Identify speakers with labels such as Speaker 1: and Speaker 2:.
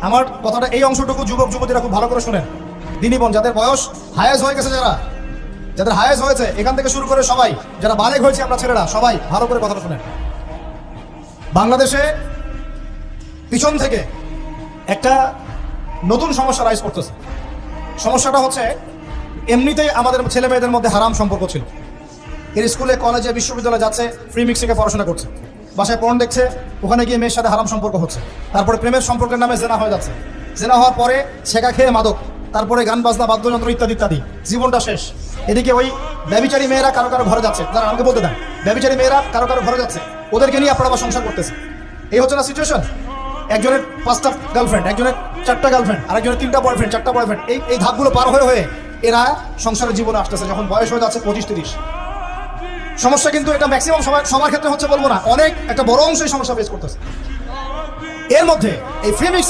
Speaker 1: আমার কথাটা এই অংশটুকু যুবক যুবতীরা খুব ভালো করে শুনেন। দিনী বোন, যাদের বয়স হায়েজ হয়ে গেছে, যাদের হায়েজ হয়েছে, এখান থেকে শুরু করে সবাই, যারা বালেগ হয়েছে আমরা ছেলেরা, সবাই ভালো করে কথাটা শুনেন। বাংলাদেশে পিছন থেকে একটা নতুন সমস্যা রাইজ করতেছে। সমস্যাটা হচ্ছে, এমনিতেই আমাদের ছেলে মেয়েদের মধ্যে হারাম সম্পর্ক ছিল। এর স্কুলে, কলেজে, বিশ্ববিদ্যালয়ে যাচ্ছে, ফ্রি মিক্সিংয়ে পড়াশোনা করছে, বাসায় পর্ন দেখছে, ওখানে গিয়ে মেয়ের সাথে হারাম সম্পর্ক হচ্ছে, তারপরে প্রেমের সম্পর্কের নামে জেনা হয়ে যাচ্ছে, জেনা হওয়ার পরে ছেঁকা খেয়ে মাদক, তারপরে গান বাজনা, বাদ্যযন্ত্র ইত্যাদি ইত্যাদি, জীবনটা শেষ। এদিকে ওই ব্যভিচারী মেয়েরা কারো কারো ঘরে যাচ্ছে, যারা আমাকে বলতে দেন, ব্যভিচারী মেয়েরা কারো কারো ঘরে যাচ্ছে, ওদেরকে নিয়ে আপনারা আবার সংসার করতেছে। এই হচ্ছে না সিচুয়েশন? একজনের 5টা গার্লফ্রেন্ড, একজনের 4টা গার্লফ্রেন্ড, আরেকজনের 3টা বয়ফ্রেন্ড, 4টা বয়ফ্রেন্ড, এই ধাপগুলো পার হয়ে এরা সংসারের জীবনে আসতেছে যখন বয়স হয়ে যাচ্ছে 25-30। সমস্যা কিন্তু এটা ম্যাক্সিমাম সবার ক্ষেত্রে হচ্ছে বলবো না, অনেক একটা বড় অংশ এই সমস্যা ফেস করতেছে। এর মধ্যে এই ফ্রি